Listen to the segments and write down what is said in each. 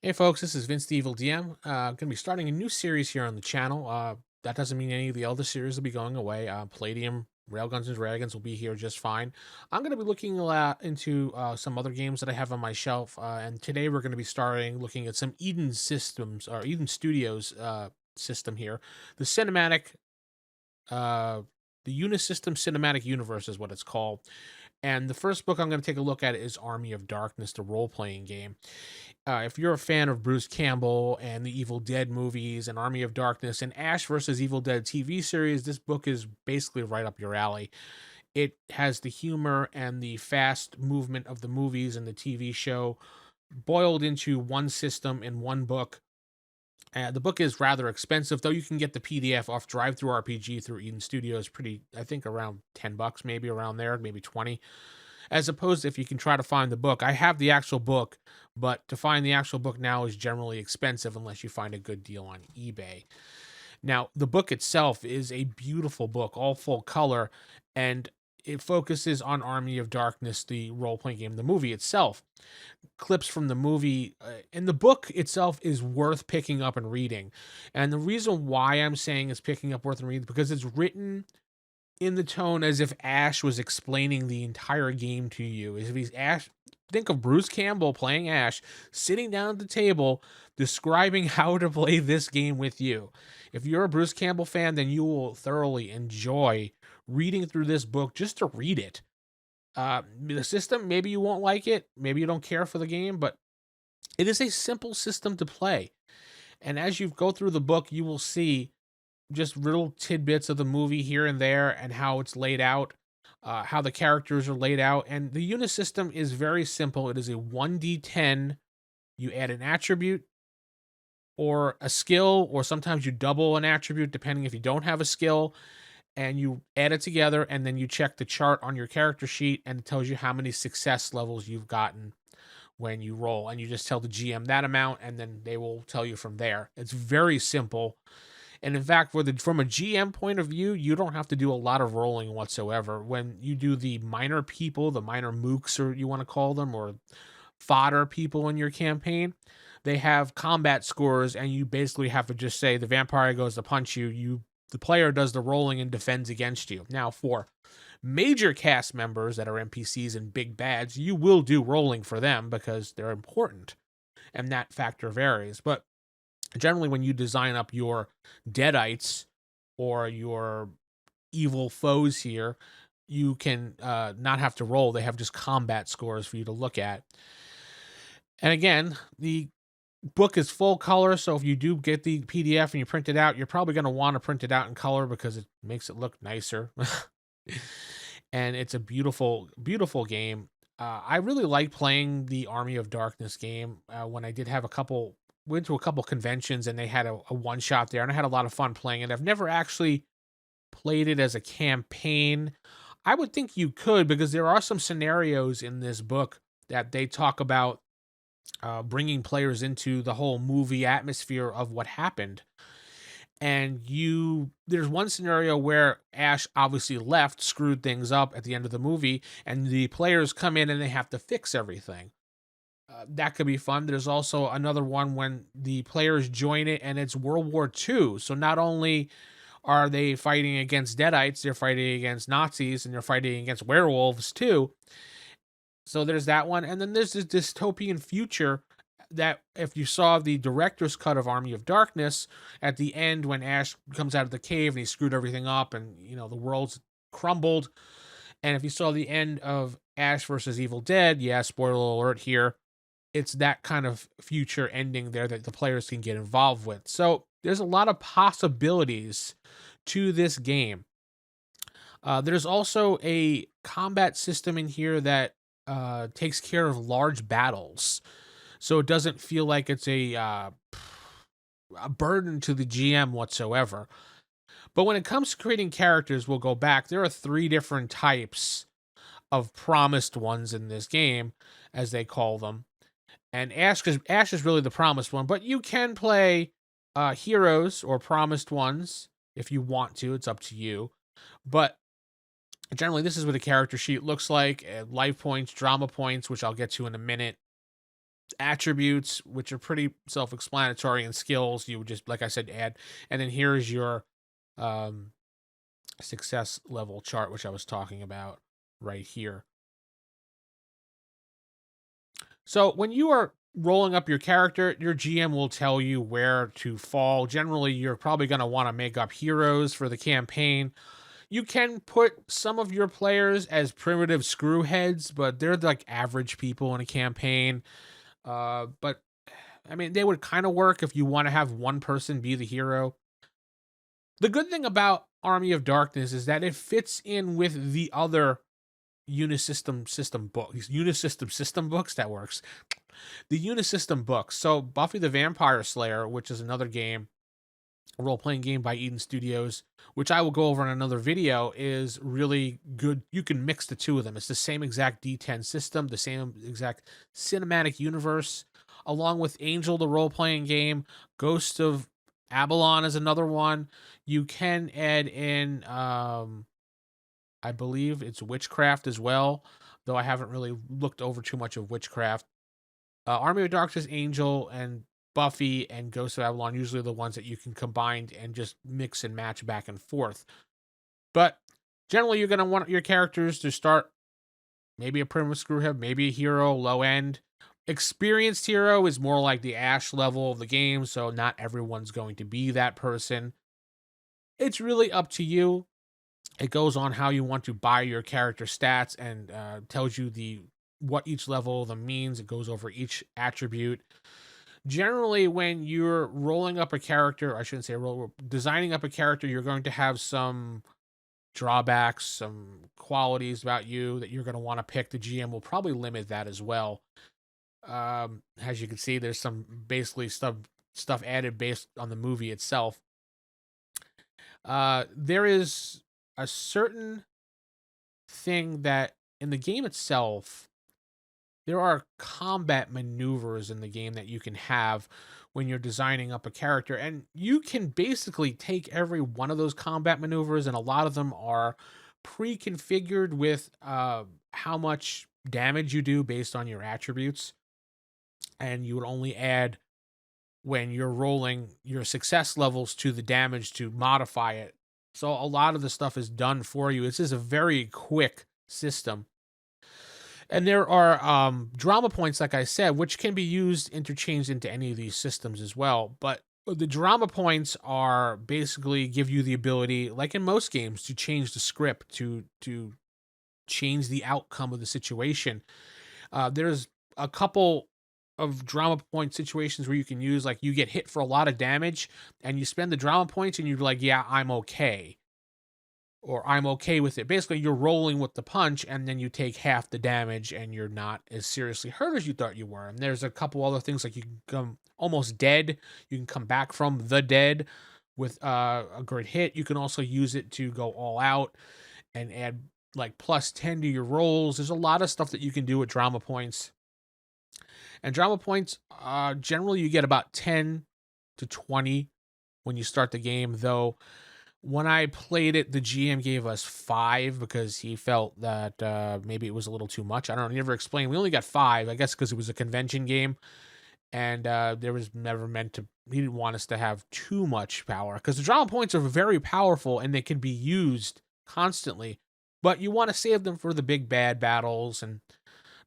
Hey folks, this is Vince the Evil DM. Going to be starting a new series here on the channel. That doesn't mean any of the other series will be going away. Palladium, Railguns and Dragons will be here just fine. I'm going to be looking a lot into some other games that I have on my shelf, and today we're going to be starting looking at some Eden Systems or Eden Studios system here. The cinematic, uh, the Unisystem Cinematic Universe is what it's called. And the first book I'm going to take a look at is Army of Darkness, the role playing game. If you're a fan of Bruce Campbell and the Evil Dead movies and Army of Darkness and Ash versus Evil Dead TV series, this book is basically right up your alley. It has the humor and the fast movement of the movies and the TV show boiled into one system in one book. The book is rather expensive, though you can get the PDF off Drive Through RPG through Eden Studios pretty, I think around $10, maybe around there, maybe 20. As opposed to if you can try to find the book. I have the actual book, but to find the actual book now is generally expensive unless you find a good deal on eBay. Now, the book itself is a beautiful book, all full color, and it focuses on Army of Darkness, the role playing game, the movie itself. Clips from the movie, and the book itself is worth picking up and reading. And the reason why I'm saying it's picking up worth and reading because it's written in the tone as if Ash was explaining the entire game to you. As if he's Ash. Think of Bruce Campbell playing Ash, sitting down at the table, describing how to play this game with you. If you're a Bruce Campbell fan, then you will thoroughly enjoy reading through this book just to read it. The system, maybe you won't like it, maybe you don't care for the game, but it is a simple system to play. And as you go through the book, you will see just little tidbits of the movie here and there and how it's laid out, how the characters are laid out. And the unit system is very simple. It is a 1d10. You add an attribute or a skill, or sometimes you double an attribute depending if you don't have a skill, and you add it together, and then you check the chart on your character sheet, and it tells you how many success levels you've gotten when you roll. And you just tell the GM that amount, and then they will tell you from there. It's very simple. And in fact, from a GM point of view, you don't have to do a lot of rolling whatsoever. When you do the minor people, the minor mooks, or you want to call them, or fodder people in your campaign, they have combat scores, and you basically have to just say the vampire goes to punch you. The player does the rolling and defends against you. Now, for major cast members that are NPCs and big bads, you will do rolling for them because they're important, and that factor varies. But generally when you design up your deadites or your evil foes here, you can not have to roll. They have just combat scores for you to look at. And again, the book is full color, so if you do get the PDF and you print it out, you're probably going to want to print it out in color because it makes it look nicer. And it's a beautiful, beautiful game. I really like playing the Army of Darkness game. When I did have went to a couple conventions and they had a one shot there, and I had a lot of fun playing it. I've never actually played it as a campaign. I would think you could because there are some scenarios in this book that they talk about bringing players into the whole movie atmosphere of what happened. And there's one scenario where Ash obviously left, screwed things up at the end of the movie, and the players come in and they have to fix everything. That could be fun. There's also another one when the players join it and it's World War II. So not only are they fighting against Deadites, they're fighting against Nazis, and they're fighting against werewolves too. So there's that one. And then there's this dystopian future that if you saw the director's cut of Army of Darkness, at the end when Ash comes out of the cave and he screwed everything up and, the world's crumbled. And if you saw the end of Ash versus Evil Dead, yeah, spoiler alert here, it's that kind of future ending there that the players can get involved with. So there's a lot of possibilities to this game. There's also a combat system in here that takes care of large battles, so it doesn't feel like it's a burden to the GM whatsoever. But when it comes to creating characters, we'll go back. There are 3 different types of promised ones in this game, as they call them. And Ash is really the promised one, but you can play heroes or promised ones if you want to. It's up to you. But generally, this is what a character sheet looks like: life points, drama points, which I'll get to in a minute, attributes, which are pretty self-explanatory, and skills you would just, like I said, add. And then here is your um, success level chart, which I was talking about right here. So when you are rolling up your character, your GM will tell you where to fall. Generally, you're probably going to want to make up heroes for the campaign. You can put some of your players as primitive screwheads, but they're like average people in a campaign. But I mean, they would kind of work if you want to have one person be the hero. The good thing about Army of Darkness is that it fits in with the other Unisystem system books. That works. The Unisystem books. So Buffy the Vampire Slayer, which is another game, a role-playing game by Eden Studios, which I will go over in another video, is really good. You can mix the two of them. It's the same exact D10 system, the same exact cinematic universe, along with Angel, the role-playing game. Ghost of Avalon is another one. You can add in, I believe it's Witchcraft as well, though I haven't really looked over too much of Witchcraft. Army of Darkness, Angel, and Buffy and Ghost of Avalon usually the ones that you can combine and just mix and match back and forth. But generally, you're going to want your characters to start maybe a primitive screwhead, maybe a hero, low end. Experienced hero is more like the Ash level of the game, so not everyone's going to be that person. It's really up to you. It goes on how you want to buy your character stats and tells you what each level of them means. It goes over each attribute. Generally, when you're rolling up a character, I shouldn't say designing up a character, you're going to have some drawbacks, some qualities about you that you're going to want to pick. The GM will probably limit that as well. As you can see, there's some basically stuff added based on the movie itself. There is a certain thing that in the game itself, there are combat maneuvers in the game that you can have when you're designing up a character, and you can basically take every one of those combat maneuvers, and a lot of them are pre-configured with how much damage you do based on your attributes, and you would only add when you're rolling your success levels to the damage to modify it. So a lot of the stuff is done for you. This is a very quick system. And there are drama points, like I said, which can be used interchanged into any of these systems as well. But the drama points are basically give you the ability, like in most games, to change the script, to change the outcome of the situation. There's a couple of drama point situations where you can use, like, you get hit for a lot of damage and you spend the drama points and you're like, yeah, I'm okay. Or I'm okay with it. Basically, you're rolling with the punch and then you take half the damage and you're not as seriously hurt as you thought you were. And there's a couple other things, like you can come almost dead. You can come back from the dead with a great hit. You can also use it to go all out and add like +10 to your rolls. There's a lot of stuff that you can do with drama points. And drama points, generally you get about 10 to 20 when you start the game, though when I played it, the GM gave us 5 because he felt that maybe it was a little too much. I don't know, he never explained. We only got 5, I guess because it was a convention game, and there was never meant to, he didn't want us to have too much power, because the drama points are very powerful and they can be used constantly, but you want to save them for the big bad battles and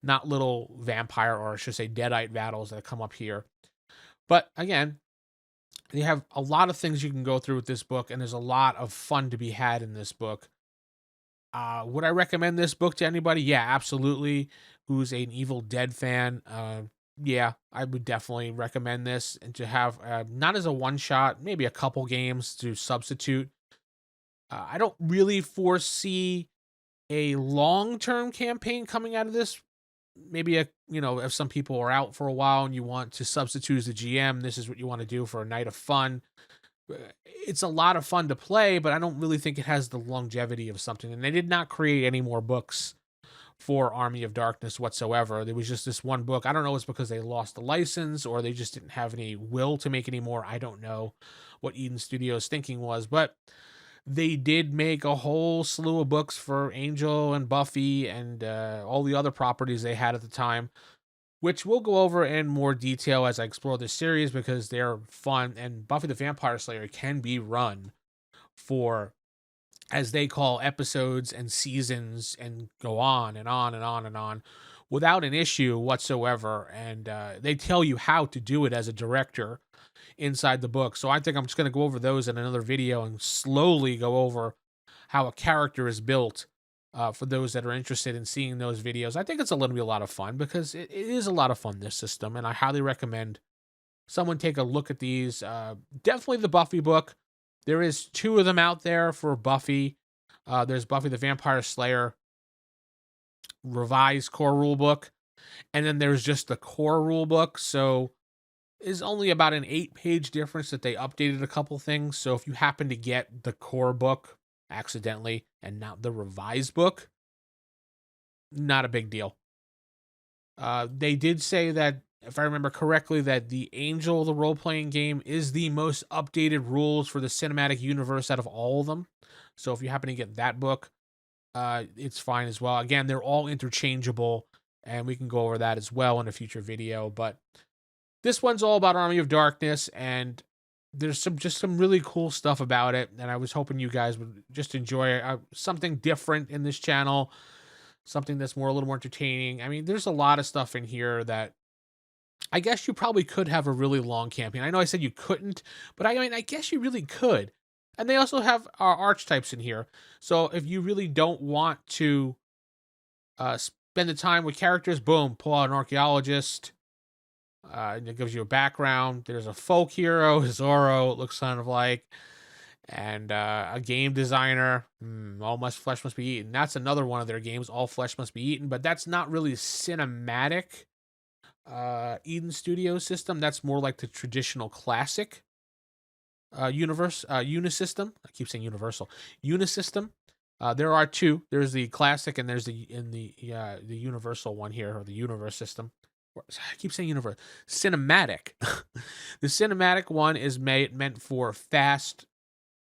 not little vampire, or I should say deadite battles that come up here. But again, you have a lot of things you can go through with this book, and there's a lot of fun to be had in this book. Would I recommend this book to anybody? Yeah, absolutely. Who's an Evil Dead fan? Yeah, I would definitely recommend this, and to have not as a one shot, maybe a couple games to substitute. I don't really foresee a long term campaign coming out of this. Maybe if some people are out for a while and you want to substitute as the GM, this is what you want to do for a night of fun. It's a lot of fun to play, but I don't really think it has the longevity of something. And they did not create any more books for Army of Darkness whatsoever. There was just this one book. I don't know if it's because they lost the license or they just didn't have any will to make any more. I don't know what Eden Studios' thinking was, but they did make a whole slew of books for Angel and Buffy and all the other properties they had at the time. which we'll go over in more detail as I explore this series because they're fun. And Buffy the Vampire Slayer can be run for, as they call, episodes and seasons, and go on and on and on and on without an issue whatsoever. And they tell you how to do it as a director inside the book. So I think I'm just going to go over those in another video and slowly go over how a character is built for those that are interested in seeing those videos. I think it's going to be a lot of fun because it is a lot of fun, this system, and I highly recommend someone take a look at these. Definitely the Buffy book. There is 2 of them out there for Buffy. There's Buffy the Vampire Slayer revised core rule book, and then there's just the core rule book. So is only about an 8-page difference that they updated a couple things. So if you happen to get the core book accidentally and not the revised book, not a big deal. They did say that, if I remember correctly, that the Angel, the role-playing game, is the most updated rules for the cinematic universe out of all of them. So if you happen to get that book, it's fine as well. Again, they're all interchangeable, and we can go over that as well in a future video. But this one's all about Army of Darkness, and there's some really cool stuff about it, and I was hoping you guys would just enjoy something different in this channel, something that's a little more entertaining. I mean, there's a lot of stuff in here that I guess you probably could have a really long campaign. I know I said you couldn't, but I mean, I guess you really could. And they also have archetypes in here. So if you really don't want to spend the time with characters, boom, pull out an archaeologist. And it gives you a background. There's a folk hero, Zorro, it looks kind of like, and a game designer. All flesh must be eaten. That's another one of their games, All Flesh Must Be Eaten, but that's not really cinematic. Eden Studios system. That's more like the traditional classic universe Unisystem. I keep saying Universal Unisystem. There are 2. There's the classic and there's the Universal one here, or the Universe system. I keep saying universe. Cinematic. The cinematic one is meant for fast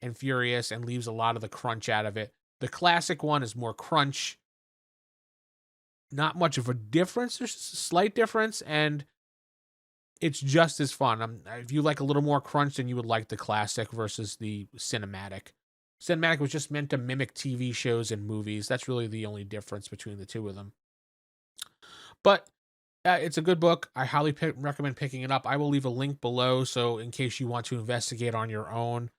and furious and leaves a lot of the crunch out of it. The classic one is more crunch. Not much of a difference. There's a slight difference, and it's just as fun. If you like a little more crunch, then you would like the classic versus the cinematic. Cinematic was just meant to mimic TV shows and movies. That's really the only difference between the 2 of them. But it's a good book. I highly recommend picking it up. I will leave a link below, so in case you want to investigate on your own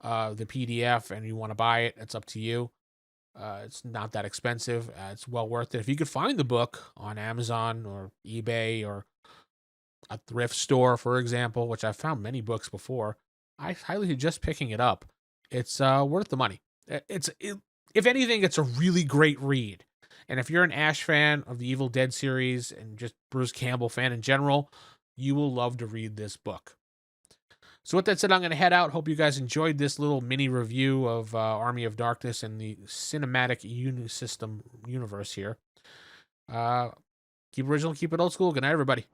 the PDF and you want to buy it, it's up to you. It's not that expensive. It's well worth it. If you could find the book on Amazon or eBay or a thrift store, for example, which I've found many books before, I highly suggest picking it up. It's worth the money. If anything, it's a really great read. And if you're an Ash fan of the Evil Dead series and just Bruce Campbell fan in general, you will love to read this book. So with that said, I'm going to head out. Hope you guys enjoyed this little mini review of Army of Darkness and the Cinematic Unisystem universe here. Keep it original, keep it old school. Good night, everybody.